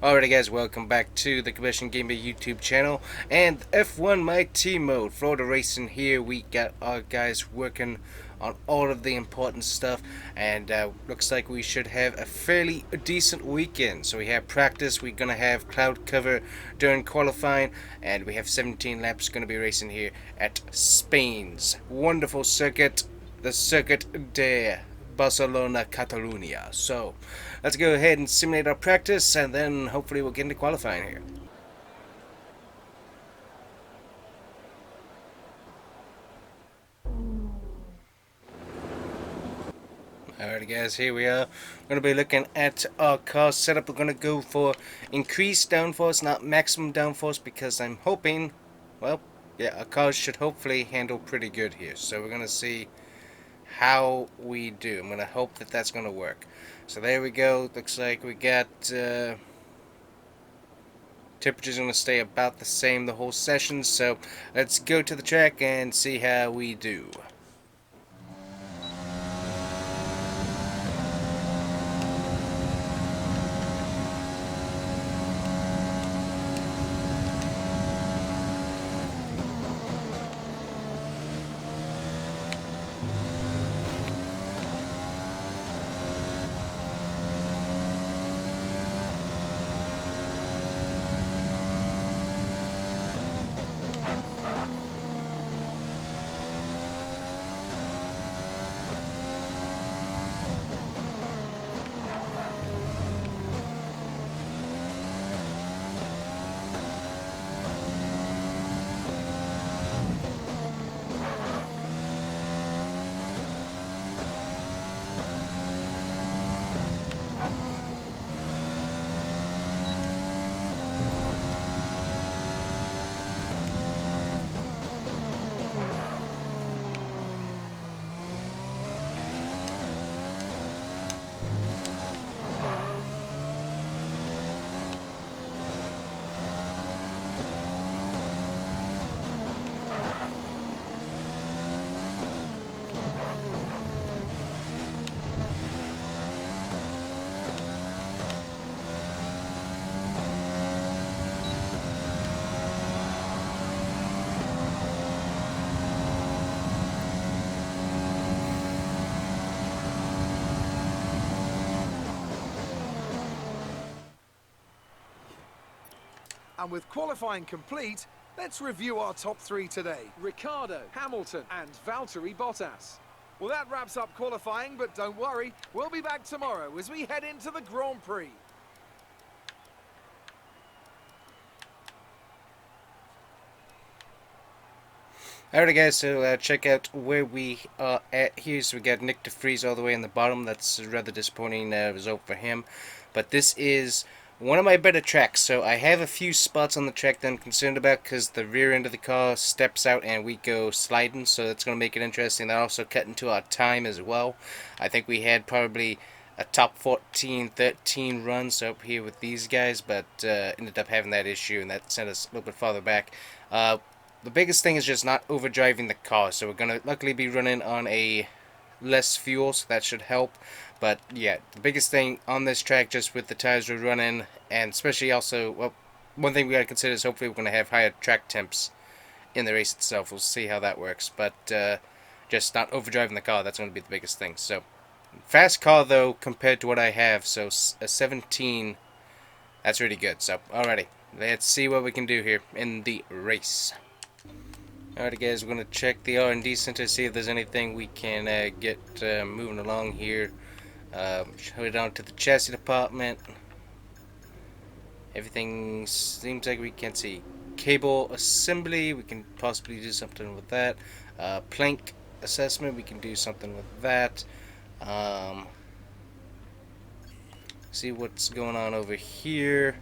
Alrighty guys, welcome back to the Combustion Gamer YouTube channel and F1 My Team Mode. Florida Racing here. We got our guys working on all of the important stuff, and looks like we should have a fairly decent weekend. So we have practice, we're going to have cloud cover during qualifying, and we have 17 laps going to be racing here at Spain's wonderful circuit, the Circuit de Barcelona, Catalonia. So let's go ahead and simulate our practice, and then hopefully we'll get into qualifying here. Alright guys, here we are. We're going to be looking at our car setup. We're going to go for increased downforce, not maximum downforce, because I'm hoping, well, yeah, our cars should hopefully handle pretty good here. So we're going to see how we do. I'm going to hope that that's going to work. So there we go. Looks like we got temperature's going to stay about the same the whole session. So let's go to the track and see how we do. And with qualifying complete, let's review our top three today. Ricciardo, Hamilton, and Valtteri Bottas. Well, that wraps up qualifying, but don't worry, we'll be back tomorrow as we head into the Grand Prix. Alright guys, so check out where we are at here. So we got Nick DeVries all the way in the bottom. That's a rather disappointing result for him. But this is one of my better tracks. So I have a few spots on the track that I'm concerned about because the rear end of the car steps out and we go sliding. So that's going to make it interesting. That also cut into our time as well. I think we had probably a top 14, 13 runs up here with these guys, but ended up having that issue, and that sent us a little bit farther back. The biggest thing is just not overdriving the car, so we're going to luckily be running on a less fuel, so that should help. But yeah, the biggest thing on this track, just with the tires we're running, and especially also, well, one thing we got to consider is hopefully we're going to have higher track temps in the race itself. We'll see how that works, but just not overdriving the car, that's going to be the biggest thing. So fast car though compared to what I have, so a 17, that's really good. So alrighty, let's see what we can do here in the race. Alright guys, we're going to check the R&D center, see if there's anything we can get moving along here. Head on to the chassis department. Everything seems like we can see cable assembly, we can possibly do something with that. Plank assessment, we can do something with that. See what's going on over here.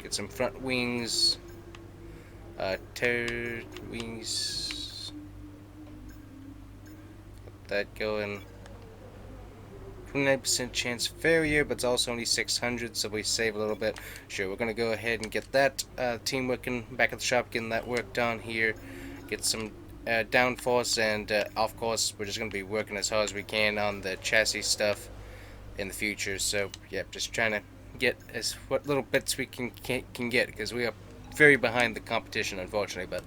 Get some front wings. Turret wings. Let that going. 29% chance failure, but it's also only 600, so we save a little bit. Sure, we're gonna go ahead and get that team working back at the shop, getting that work done here. Get some downforce, and of course, we're just gonna be working as hard as we can on the chassis stuff. in the future. So yeah, just trying to get as what little bits we can get, because we are very behind the competition, unfortunately. But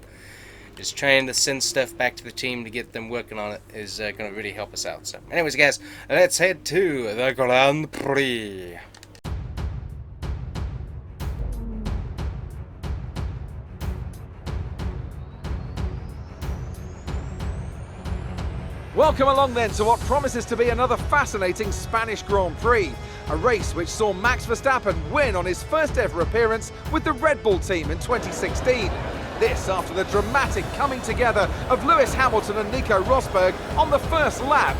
just trying to send stuff back to the team to get them working on it is going to really help us out. So anyways, guys, let's head to the Grand Prix. Welcome along then to what promises to be another fascinating Spanish Grand Prix. A race which saw Max Verstappen win on his first ever appearance with the Red Bull team in 2016. This after the dramatic coming together of Lewis Hamilton and Nico Rosberg on the first lap.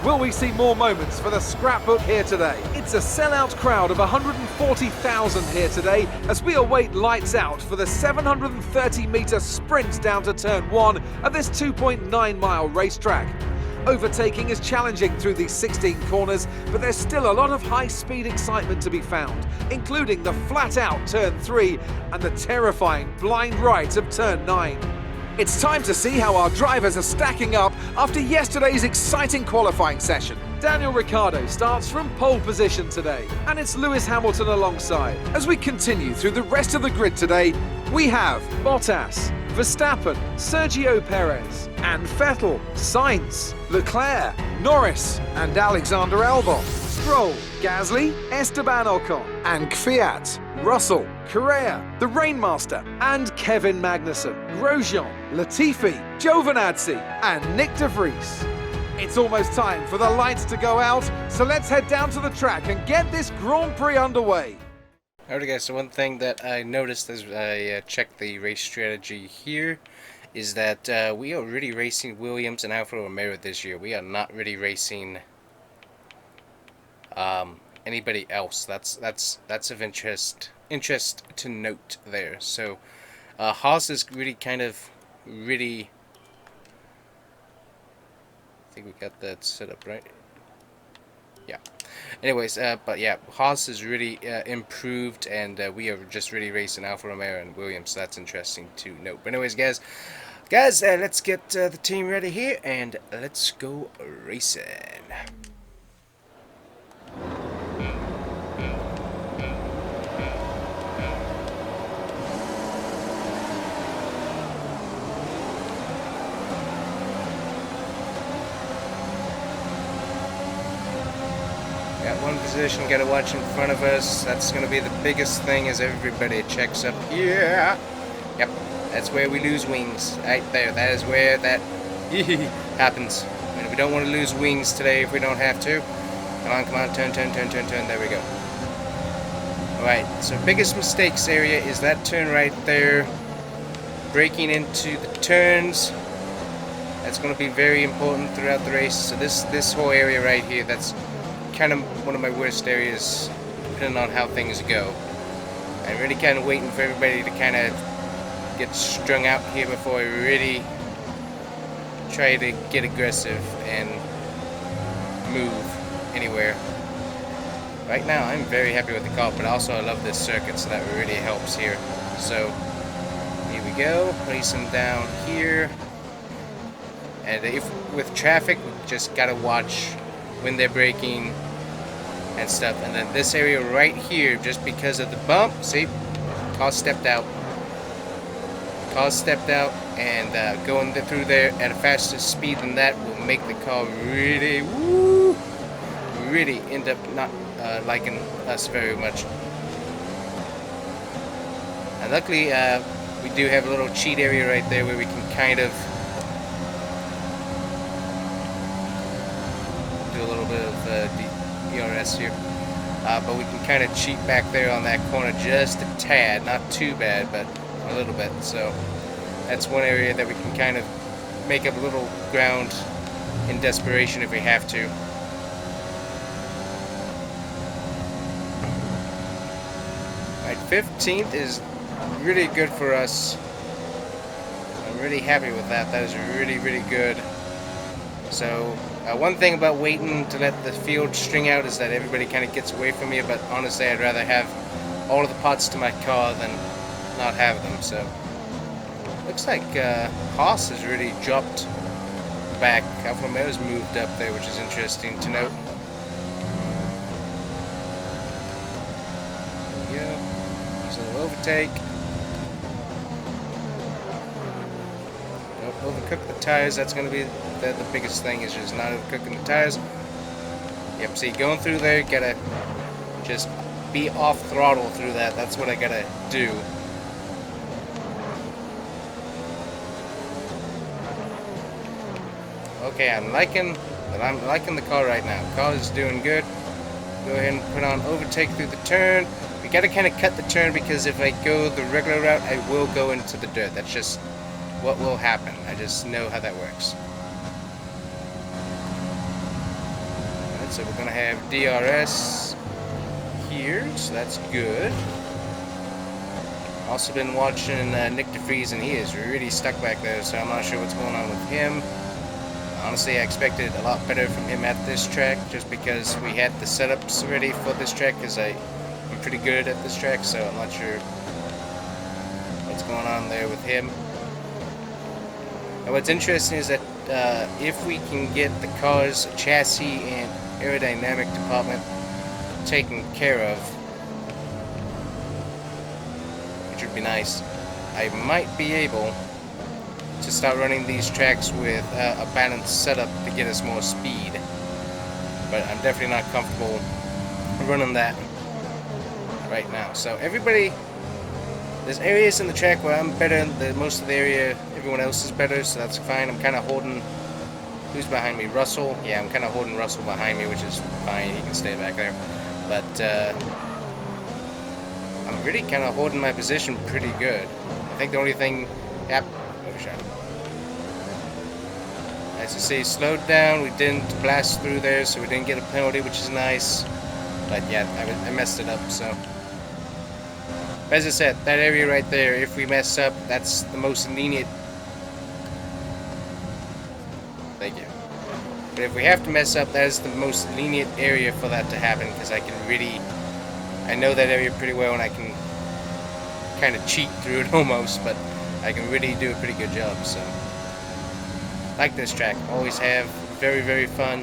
Will we see more moments for the scrapbook here today? It's a sellout crowd of 140,000 here today as we await lights out for the 730-metre sprint down to turn 1 of this 2.9-mile racetrack. Overtaking is challenging through these 16 corners, but there's still a lot of high-speed excitement to be found, including the flat-out turn 3 and the terrifying blind right of turn 9. It's time to see how our drivers are stacking up after yesterday's exciting qualifying session. Daniel Ricciardo starts from pole position today, and it's Lewis Hamilton alongside. As we continue through the rest of the grid today, we have Bottas, Verstappen, Sergio Perez, and Vettel, Sainz, Leclerc, Norris, and Alexander Albon, Stroll, Gasly, Esteban Ocon, and Kvyat, Russell, Correa, the Rainmaster, and Kevin Magnussen, Grosjean, Latifi, Giovinazzi, and Nick de Vries. It's almost time for the lights to go out, so let's head down to the track and get this Grand Prix underway. Alright guys, so one thing that I noticed as I checked the race strategy here is that we are really racing Williams and Alfa Romeo this year. We are not really racing anybody else. That's of interest to note there. So Haas is really I think we got that set up right. Yeah. Anyways, but yeah, Haas is really improved, and we are just really racing Alfa Romeo and Williams. So that's interesting to note. But anyways, guys, let's get the team ready here, and let's go racing. Got one position, gotta watch in front of us. That's gonna be the biggest thing as everybody checks up here. Yep, that's where we lose wings. Right there, that is where that happens. And we don't want to lose wings today if we don't have to. Come on, turn, there we go. Alright, so biggest mistakes area is that turn right there. Braking into the turns. That's gonna be very important throughout the race. So this whole area right here, that's kind of one of my worst areas, depending on how things go. I'm really kind of waiting for everybody to kind of get strung out here before I really try to get aggressive and move anywhere. Right now I'm very happy with the car, but also I love this circuit, so that really helps here. So here we go, racing down here, and if with traffic, we just gotta watch when they're braking and stuff. And then this area right here, just because of the bump, see, car stepped out, and going through there at a faster speed than that will make the car really end up not liking us very much. And luckily we do have a little cheat area right there where we can kind of do a little bit of DRS here, but we can kind of cheat back there on that corner just a tad, not too bad, but a little bit. So that's one area that we can kind of make up a little ground in desperation if we have to. Alright, 15th is really good for us. I'm really happy with that. That is really good. So one thing about waiting to let the field string out is that everybody kind of gets away from me, but honestly I'd rather have all of the parts to my car than not have them. So looks like Haas has really dropped back. Alfa Romeo's moved up there, which is interesting to note. overtake. Don't overcook the tires. That's going to be the biggest thing, is just not overcooking the tires. Yep, see, going through there, gotta just be off throttle through that. That's what I gotta do. Okay, I'm liking the car right now. The car is doing good. Go ahead and put on overtake through the turn. We gotta kind of cut the turn, because if I go the regular route, I will go into the dirt. That's just what will happen. I just know how that works. Alright, so we're gonna have DRS here, so that's good. Also been watching Nick DeFries, and he is really stuck back there, so I'm not sure what's going on with him. Honestly, I expected a lot better from him at this track, just because we had the setups ready for this track, because I'm pretty good at this track, so I'm not sure what's going on there with him. And what's interesting is that if we can get the car's chassis and aerodynamic department taken care of, which would be nice, I might be able to start running these tracks with a balanced setup to get us more speed. But I'm definitely not comfortable running that right now. So everybody, there's areas in the track where I'm better than most of the area everyone else is better, so that's fine. I'm kind of holding, who's behind me? Russell? Yeah, I'm kind of holding Russell behind me, which is fine. He can stay back there. But I'm really kind of holding my position pretty good. I think the only thing, yep, overshot. As you see, slowed down. We didn't blast through there, so we didn't get a penalty, which is nice. But yeah, I messed it up, so. As I said, that area right there, if we mess up, that's the most lenient. Thank you. But if we have to mess up, that is the most lenient area for that to happen, because I can really, I know that area pretty well, and I can kind of cheat through it almost, but I can really do a pretty good job, so. Like this track, always have, very, very fun.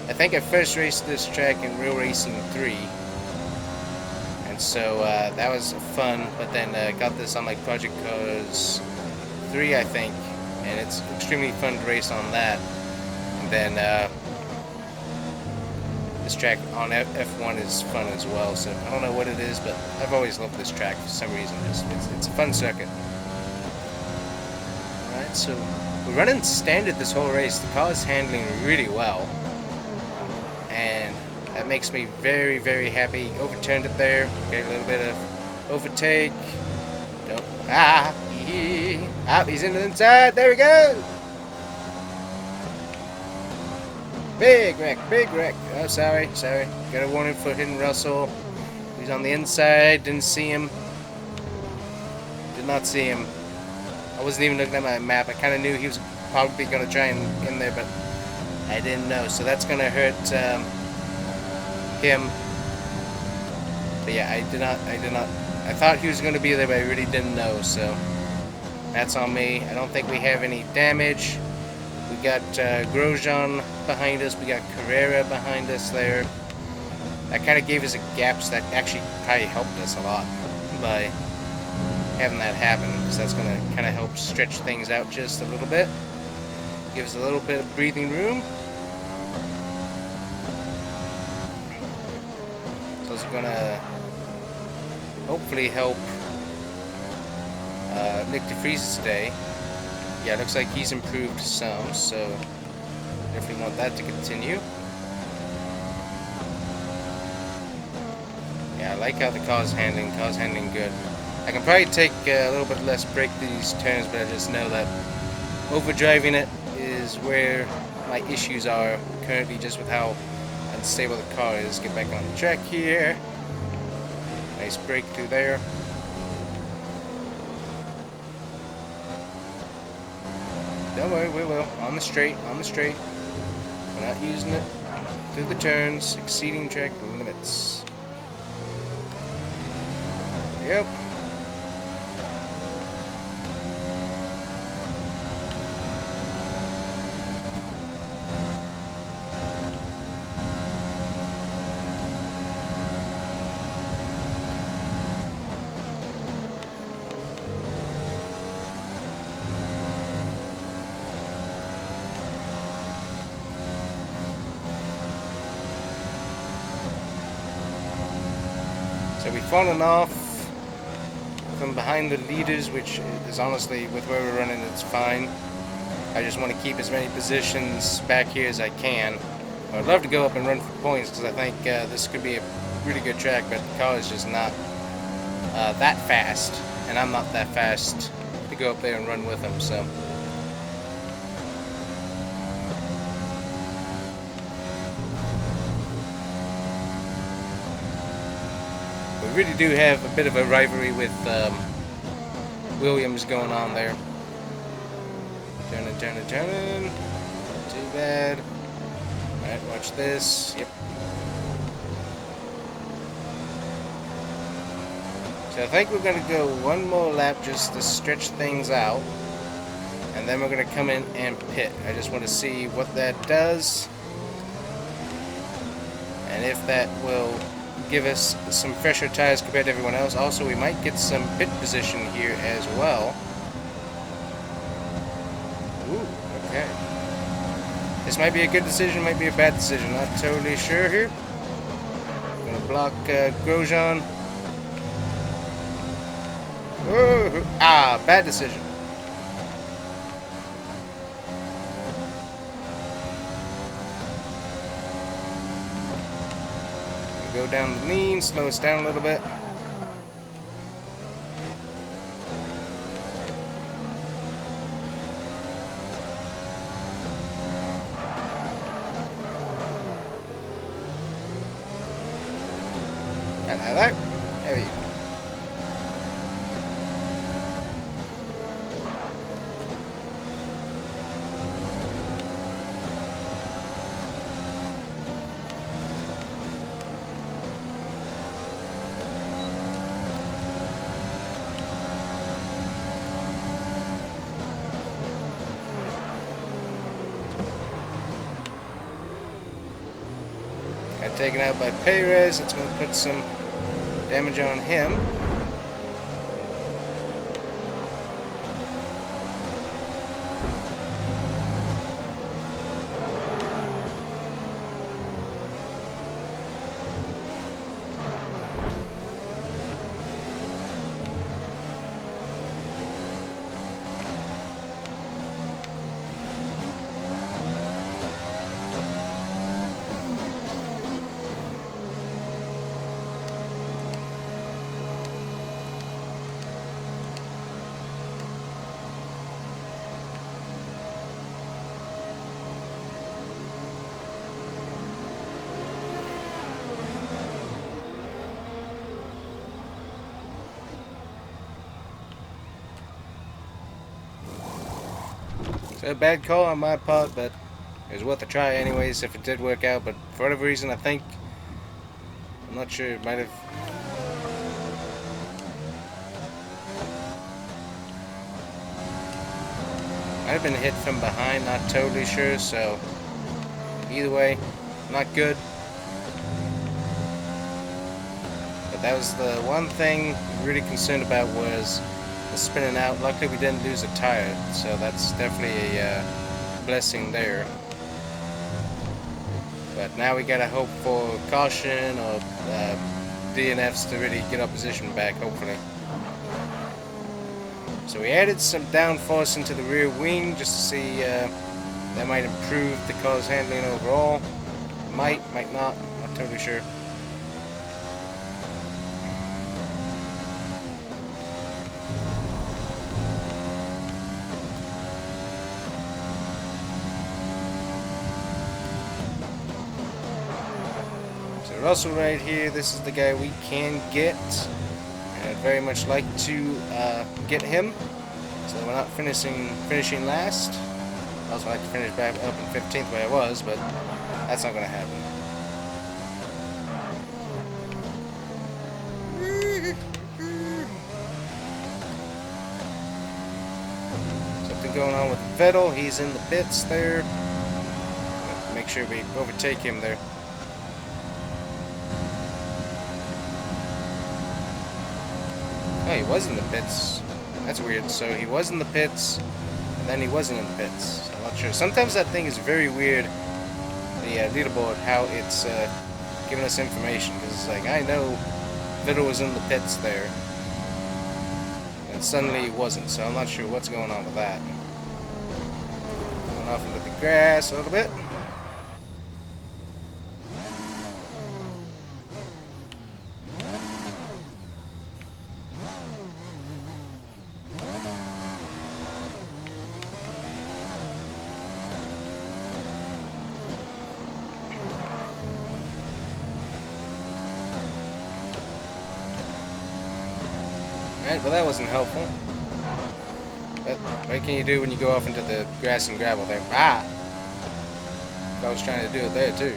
I think I first raced this track in Real Racing 3, and so that was fun, but then got this on like Project Cars 3, I think, and it's extremely fun to race on that. And then this track on F1 is fun as well, so I don't know what it is, but I've always loved this track for some reason. It's a fun circuit. Alright, so we're running standard this whole race. The car is handling really well, and that makes me very, very happy. Overturned it there. Get a little bit of overtake. Nope. He's in the inside. There we go. Big wreck, big wreck. Oh, sorry. Got a warning for hitting Russell. He's on the inside. Didn't see him. Did not see him. I wasn't even looking at my map. I kind of knew he was probably going to try and in there, but I didn't know. So that's going to hurt him. But yeah, I did not. I thought he was going to be there, but I really didn't know. So that's on me. I don't think we have any damage. We got Grosjean behind us. We got Carrera behind us there. That kind of gave us a gap, so that actually probably helped us a lot by having that happen, because that's going to kind of help stretch things out just a little bit. Gives a little bit of breathing room. So it's going to hopefully help Nick DeFries today. Yeah, it looks like he's improved some, so definitely want that to continue. Yeah, I like how the car's handling. Car's handling good. I can probably take a little bit less brake these turns, but I just know that overdriving it is where my issues are currently, just with how unstable the car is. Get back on the track here. Nice brake through there. Don't worry, we will. On the straight, on the straight. We're not using it through the turns, exceeding track limits. Yep. So we've fallen off from behind the leaders, which is honestly, with where we're running, it's fine. I just want to keep as many positions back here as I can. I'd love to go up and run for points because I think this could be a really good track, but the car is just not that fast, and I'm not that fast to go up there and run with them, so. We really do have a bit of a rivalry with Williams going on there. Turning. Not too bad. Alright, watch this. Yep. So I think we're going to go one more lap just to stretch things out. And then we're going to come in and pit. I just want to see what that does. And if that will give us some fresher tires compared to everyone else. Also, we might get some pit position here as well. Ooh, okay. This might be a good decision, might be a bad decision. Not totally sure here. I'm gonna block Grosjean. Bad decision. Go down the lean, slow us down a little bit. And like that. There we go. Got taken out by Perez. It's going to put some damage on him. So a bad call on my part, but it was worth a try anyways if it did work out. But for whatever reason, I think, I'm not sure, it might have. Might have been hit from behind, not totally sure, so either way, not good. But that was the one thing I'm really concerned about was the spinning out. Luckily we didn't lose a tire, so that's definitely a blessing there. But now we gotta hope for caution or DNFs to really get our position back, hopefully. So we added some downforce into the rear wing just to see that might improve the car's handling overall. Might not totally sure. So Russell right here, this is the guy we can get. I'd very much like to get him, so we're not finishing last. I'd also like to finish back up in 15th where I was, but that's not going to happen. Something going on with Vettel. He's in the pits there. Make sure we overtake him there. Oh, he was in the pits. That's weird. So he was in the pits, and then he wasn't in the pits. I'm not sure. Sometimes that thing is very weird, the leaderboard, how it's giving us information. Because it's like, I know Vittel was in the pits there. And suddenly he wasn't, so I'm not sure what's going on with that. Going off into the grass a little bit. Alright, well that wasn't helpful. But what can you do when you go off into the grass and gravel there? Ah! I was trying to do it there too.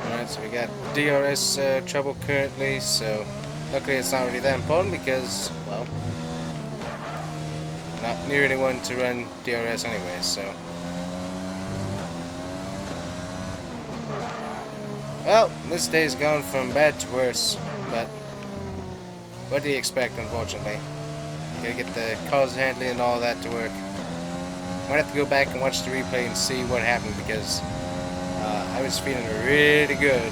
Alright, so we got DRS trouble currently, so luckily it's not really that important because, well, not near anyone to run DRS anyway, so. Well, this day's gone from bad to worse, but what do you expect, unfortunately? Gotta get the cars handling and all that to work. Might have to go back and watch the replay and see what happened because I was feeling really good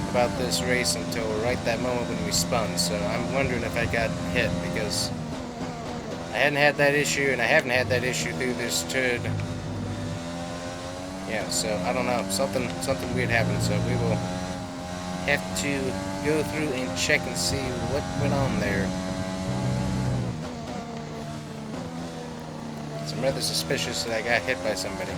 about this race until right that moment when we spun, so I'm wondering if I got hit because I hadn't had that issue and I haven't had that issue through this turd. Yeah, so I don't know, something weird happened, so we will have to go through and check and see what went on there. I'm rather suspicious that I got hit by somebody.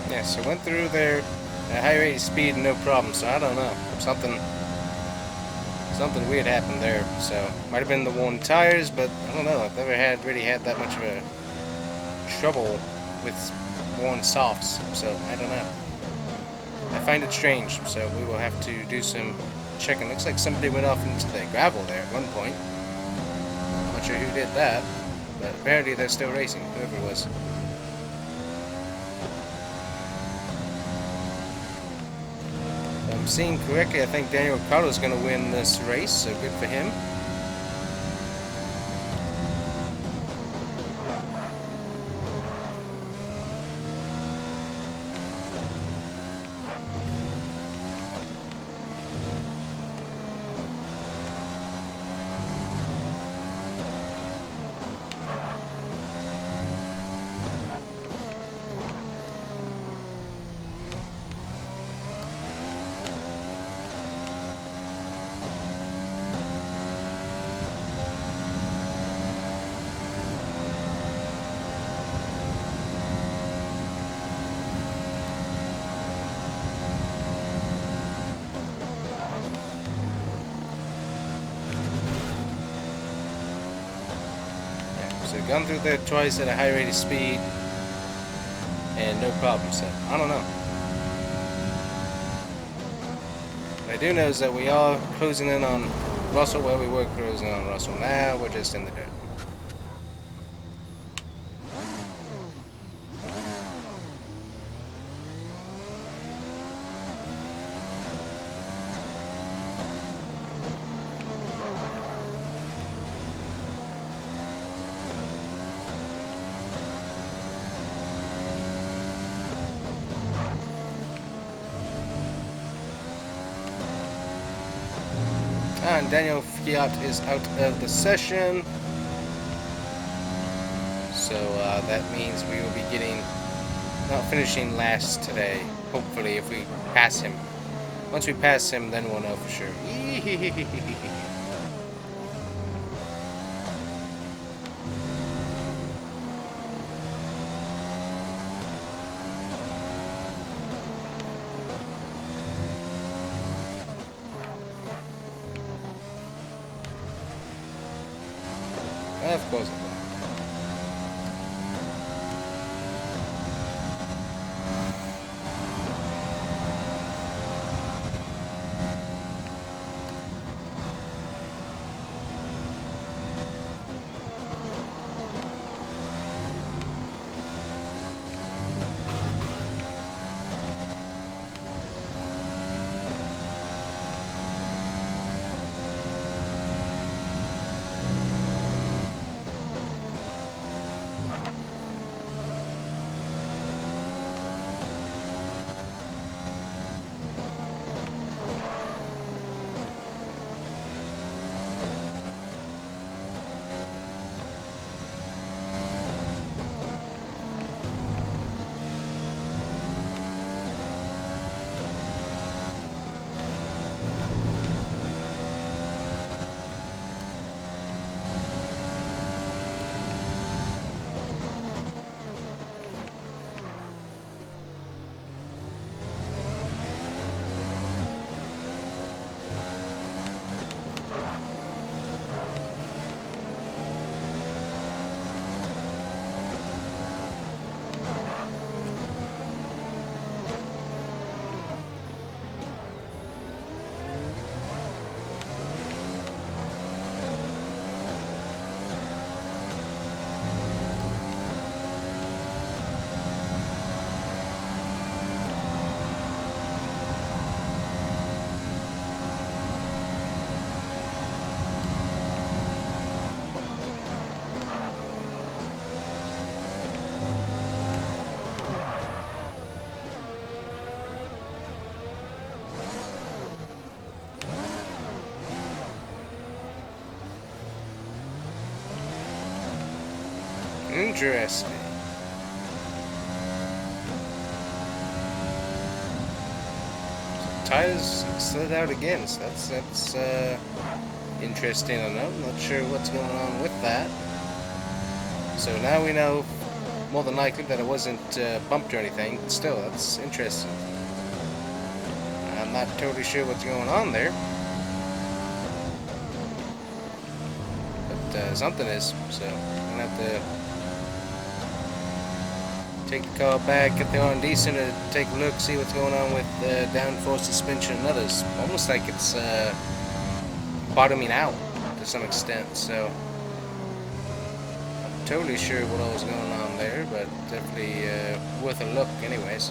Yeah, so went through there at a high rate of speed, no problem. So I don't know, something weird happened there. So might have been the worn tires, but I don't know. I've never really had that much of a trouble with worn softs. So I don't know. I find it strange. So we will have to do some checking. Looks like somebody went off into the gravel there at one point. I'm not sure who did that, but apparently they're still racing. Whoever it was. I'm seeing correctly, I think Daniel Ricciardo is going to win this race, so good for him. So gone through there twice at a high rate of speed and no problem, so I don't know. What I do know is that we are closing in on Russell. Well, we were closing on Russell. Now we're just in the dirt. and Daniel Fiat is out of the session. So that means we will be not finishing last today. Hopefully, if we pass him. Once we pass him, then we'll know for sure. Of course. Interesting. Tires slid out again, so that's interesting enough. Not sure what's going on with that. So now we know more than likely that it wasn't bumped or anything, but still, that's interesting. I'm not totally sure what's going on there, but something is, so I'm gonna have to take the car back, get the R&D center to take a look, see what's going on with downforce suspension and others. Almost like it's bottoming out to some extent, so I'm totally sure what all was going on there, but definitely worth a look anyways.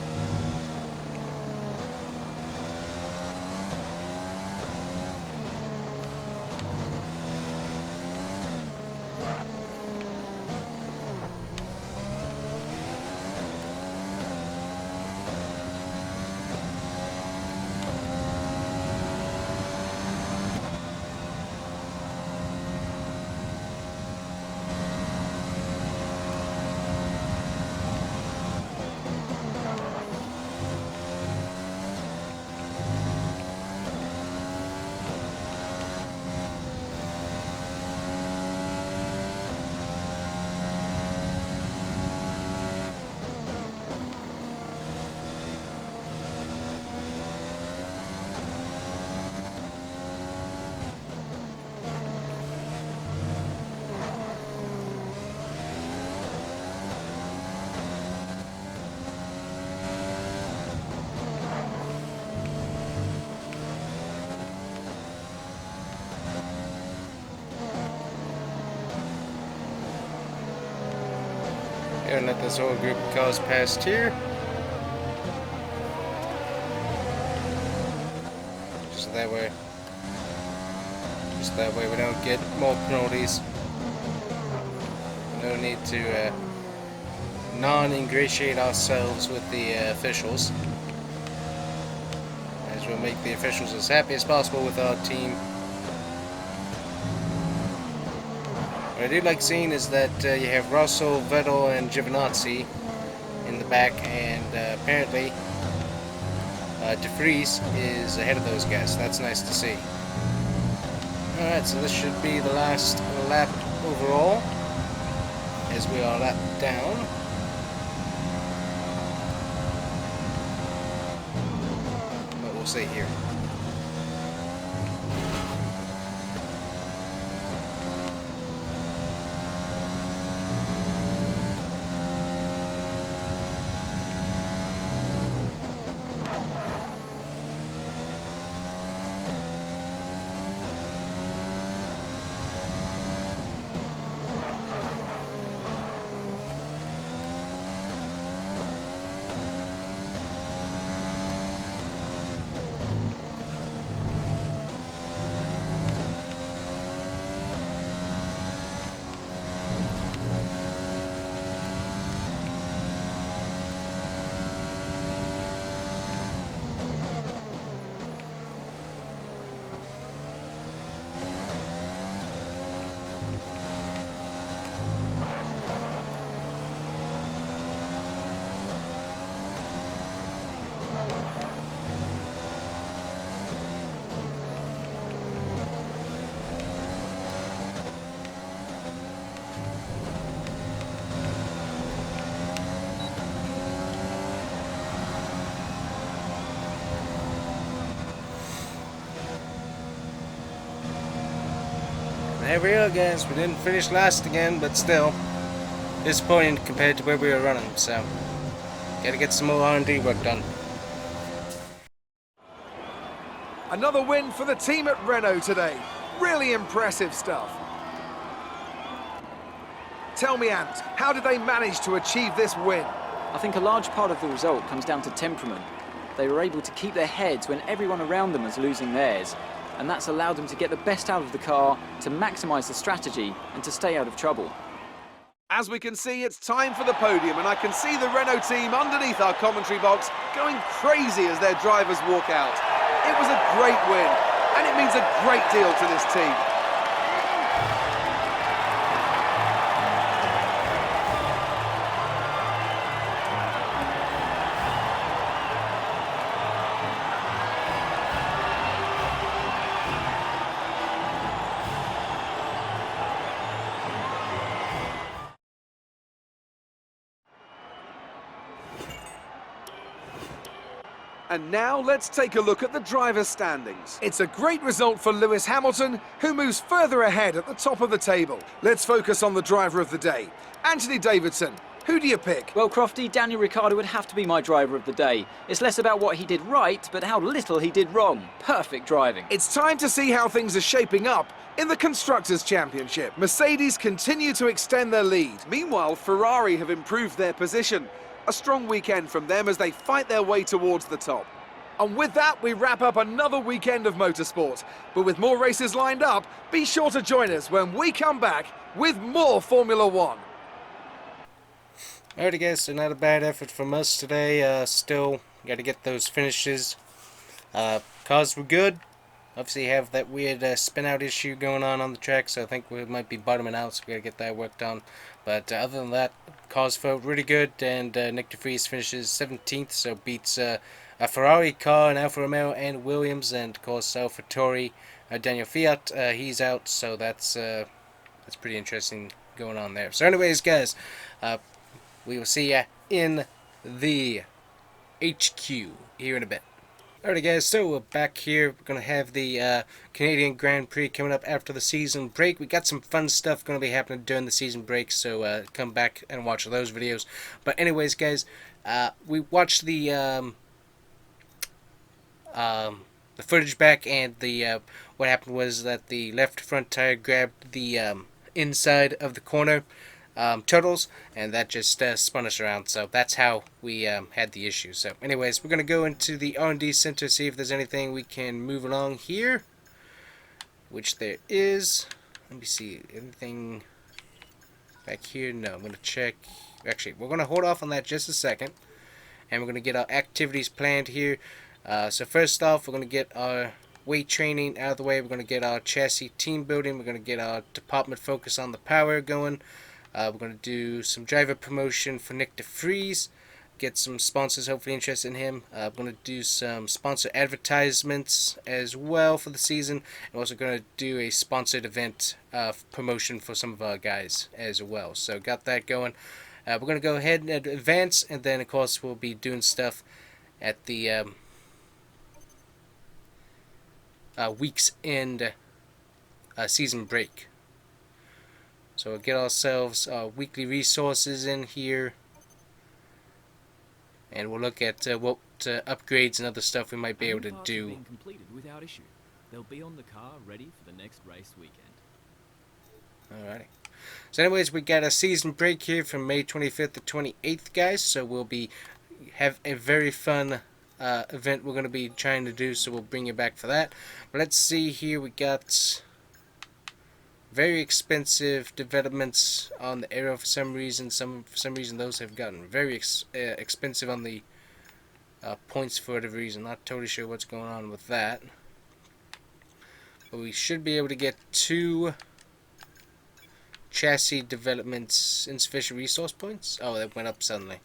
Gonna let this whole group of cars past here. Just that way we don't get more penalties. No need to non-ingratiate ourselves with the officials, as we'll make the officials as happy as possible with our team What I do like seeing is that you have Russell, Vettel, and Giovinazzi in the back, and apparently De Vries is ahead of those guys. That's nice to see. Alright, so this should be the last lap overall, as we are lapped down. But we'll see here. There we are, guys. We didn't finish last again, but still disappointing compared to where we were running. So, gotta get some more R&D work done. Another win for the team at Renault today. Really impressive stuff. Tell me, Ant, how did they manage to achieve this win? I think a large part of the result comes down to temperament. They were able to keep their heads when everyone around them was losing theirs, and that's allowed them to get the best out of the car, to maximise the strategy, and to stay out of trouble. As we can see, it's time for the podium, and I can see the Renault team underneath our commentary box going crazy as their drivers walk out. It was a great win, and it means a great deal to this team. And now let's take a look at the driver's standings. It's a great result for Lewis Hamilton, who moves further ahead at the top of the table. Let's focus on the driver of the day. Anthony Davidson, who do you pick? Well, Crofty, Daniel Ricciardo would have to be my driver of the day. It's less about what he did right, but how little he did wrong. Perfect driving. It's time to see how things are shaping up in the Constructors' Championship. Mercedes continue to extend their lead. Meanwhile, Ferrari have improved their position. A strong weekend from them as they fight their way towards the top. And with that, we wrap up another weekend of motorsport. But with more races lined up, be sure to join us when we come back with more Formula One. Alrighty, guys, so not a bad effort from us today. Still got to get those finishes. Cars were good. Obviously have that weird spin out issue going on the track, so I think we might be bottoming out, so we got to get that worked on. But other than that, cars felt really good, and Nick de Vries finishes 17th, so beats a Ferrari car, an Alfa Romeo, and Williams, and of course AlphaTauri, Daniel Fiat, he's out, so that's pretty interesting going on there. So anyways, guys, we will see ya in the HQ here in a bit. Alright, guys, so we're back here. We're going to have the Canadian Grand Prix coming up after the season break. We got some fun stuff going to be happening during the season break, so come back and watch those videos. But anyways, guys, we watched the footage back, and the what happened was that the left front tire grabbed the inside of the corner turtles, and that just spun us around. So that's how we had the issue. So anyways, we're going to go into the R&D center, see if there's anything we can move along here, which there is. Let me see, anything back here? No, I'm going to check. Actually, we're going to hold off on that just a second, and we're going to get our activities planned here. So first off, we're going to get our weight training out of the way. We're going to get our chassis team building. We're going to get our department focus on the power going. We're going to do some driver promotion for Nick DeFries. Get some sponsors hopefully interested in him. I'm going to do some sponsor advertisements as well for the season. I'm also going to do a sponsored event promotion for some of our guys as well. So got that going. We're going to go ahead and advance, and then of course we'll be doing stuff at the week's end season break. So we'll get ourselves weekly resources in here, and we'll look at what upgrades and other stuff we might be able to do. Been completed without issue. They'll be on the car ready for the next race weekend. Alrighty. So anyways, we got a season break here from May 25th to 28th, guys. So we'll have a very fun event we're going to be trying to do. So we'll bring you back for that. But let's see here. We got very expensive developments on the aero for some reason. For some reason, those have gotten very expensive on the points for whatever reason. Not totally sure what's going on with that. But we should be able to get 2 chassis developments insufficient resource points. Oh, that went up suddenly.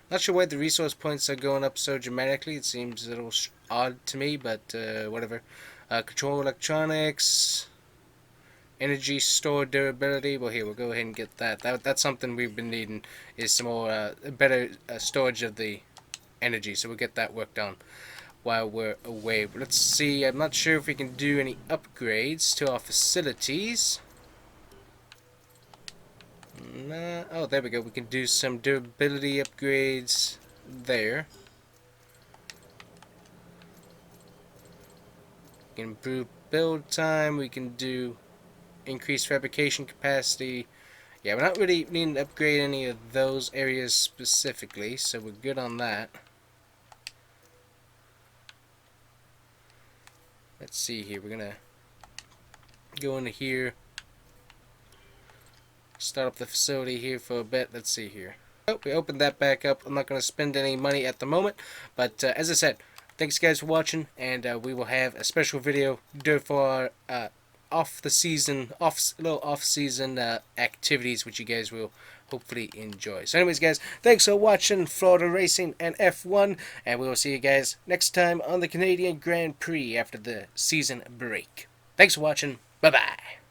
Not sure why the resource points are going up so dramatically. It seems a little odd to me, but whatever. Control electronics. Energy store durability. Well, here we'll go ahead and get that. That's something we've been needing, is some more better storage of the energy. So we'll get that worked on while we're away. But let's see. I'm not sure if we can do any upgrades to our facilities. Nah. Oh, there we go. We can do some durability upgrades there. We can improve build time. We can do increased fabrication capacity. Yeah, we're not really needing to upgrade any of those areas specifically, so we're good on that. Let's see here. We're gonna go into here, start up the facility here for a bit. Let's see here. Oh, we opened that back up. I'm not going to spend any money at the moment, but as I said, thanks guys for watching, and we will have a special video for our off-season activities, which you guys will hopefully enjoy. So anyways, guys, thanks for watching Florida Racing and F1, and we will see you guys next time on the Canadian Grand Prix after the season break. Thanks for watching. Bye-bye.